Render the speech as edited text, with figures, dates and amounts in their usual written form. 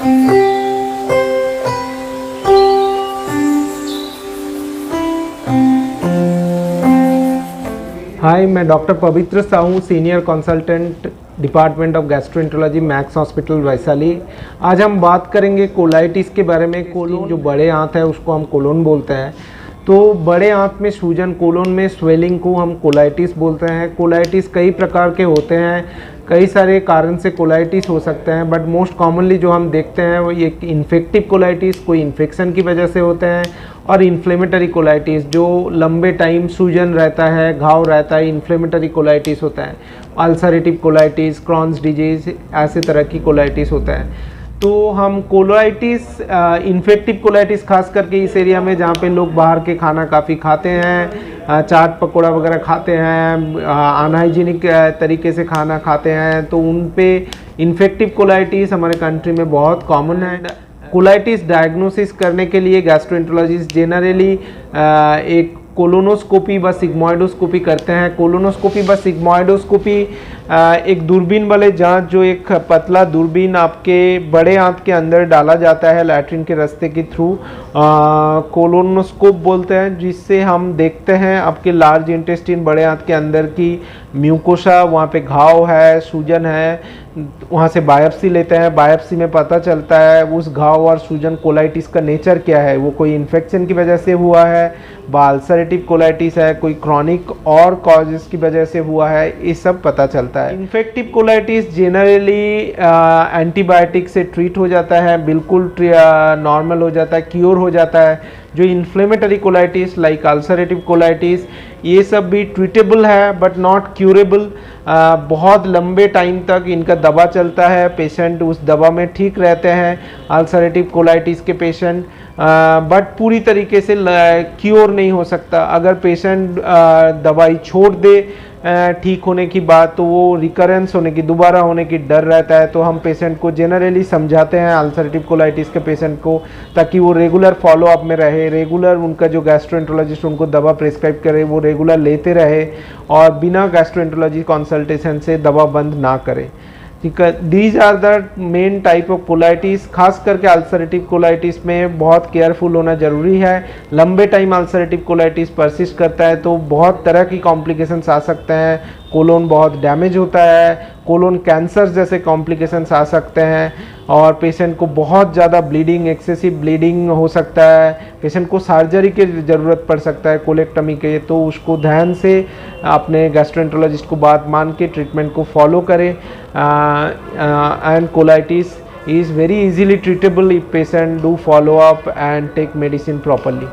हाय, मैं डॉक्टर पवित्र Sahu, senior consultant department of gastroenterology, max hospital Vaishali. आज हम बात करेंगे कोलाइटिस के बारे में। कोलोन जो बड़े आंत है उसको हम कोलोन बोलते हैं। तो बड़े आंत में सूजन, कोलोन में स्वेलिंग को हम कोलाइटिस बोलते हैं। कोलाइटिस कई प्रकार के होते हैं, कई सारे कारण से कोलाइटिस हो सकते हैं, बट मोस्ट कॉमनली जो हम देखते हैं वो एक इन्फेक्टिव कोलाइटिस, कोई इन्फेक्शन की वजह से होते हैं, और इन्फ्लेमेटरी कोलाइटिस जो लंबे टाइम सूजन रहता है, घाव रहता है, इन्फ्लेमेटरी कोलाइटिस होता है। अल्सरेटिव कोलाइटिस, क्रॉन्स डिजीज, ऐसे तरह की कोलाइटिस होता है। तो हम कोलाइटिस, इन्फेक्टिव कोलाइटिस खास करके इस एरिया में जहाँ पे लोग बाहर के खाना काफ़ी खाते हैं, चाट पकौड़ा वगैरह खाते हैं, अनहाइजीनिक तरीके से खाना खाते हैं, तो उन पे इन्फेक्टिव कोलाइटिस हमारे कंट्री में बहुत कॉमन है। कोलाइटिस डायग्नोसिस करने के लिए गैस्ट्रोएंटरोलॉजिस्ट जनरली एक कोलोनोस्कोपी व सिग्मोइडोस्कोपी करते हैं। कोलोनोस्कोपी व सिग्मोइडोस्कोपी एक दूरबीन वाले जांच, जो एक पतला दूरबीन आपके बड़े आंत के अंदर डाला जाता है लैट्रिन के रास्ते के थ्रू, कोलोनोस्कोप बोलते हैं, जिससे हम देखते हैं आपके लार्ज इंटेस्टिन, बड़े आंत के अंदर की म्यूकोसा, वहाँ पे घाव है, सूजन है, वहाँ से बायोप्सी लेते हैं। बायोप्सी में पता चलता है उस घाव और सूजन कोलाइटिस का नेचर क्या है, वो कोई इन्फेक्शन की वजह से हुआ है, अल्सरेटिव कोलाइटिस है, कोई क्रॉनिक और कॉजेस की वजह से हुआ है, ये सब पता चलता है। इन्फेक्टिव कोलाइटिस जनरली एंटीबायोटिक से ट्रीट हो जाता है, बिल्कुल नॉर्मल हो जाता है, क्योर हो जाता है। जो inflammatory colitis like ulcerative colitis, ये सब भी ट्रीटेबल है बट नॉट क्यूरेबल। बहुत लंबे टाइम तक इनका दवा चलता है, पेशेंट उस दवा में ठीक रहते हैं, अल्सरेटिव कोलाइटिस के पेशेंट, बट पूरी तरीके से क्योर नहीं हो सकता। अगर पेशेंट दवाई छोड़ दे ठीक होने की बात, तो वो रिकरेंस होने की, दोबारा होने की डर रहता है। तो हम पेशेंट को जनरली समझाते हैं अल्सरेटिव कोलाइटिस के पेशेंट को, ताकि वो रेगुलर फॉलोअप में रहे, रेगुलर उनका जो गैस्ट्रोएंटरोलॉजिस्ट उनको दवा प्रिस्क्राइब करे वो रेगुलर लेते रहे, और बिना गैस्ट्रोएंटरोलॉजी कंसल्टेशन से दवा बंद ना करे। ठीक है, these are the main type of colitis. खास करके अल्सरेटिव कोलाइटिस में बहुत केयरफुल होना जरूरी है। लंबे टाइम अल्सरेटिव कोलाइटिस परसिस्ट करता है तो बहुत तरह की कॉम्प्लिकेशंस आ सकते हैं। कोलोन बहुत डैमेज होता है, कोलोन कैंसर जैसे कॉम्प्लिकेशंस आ सकते हैं, और पेशेंट को बहुत ज़्यादा ब्लीडिंग, एक्सेसिव ब्लीडिंग हो सकता है, पेशेंट को सर्जरी की ज़रूरत पड़ सकता है कोलेक्टमी के। तो उसको ध्यान से अपने गैस्ट्रोएंटरोलॉजिस्ट को बात मान के ट्रीटमेंट को फॉलो करें। And colitis is very easily treatable if patient do follow up and take medicine properly.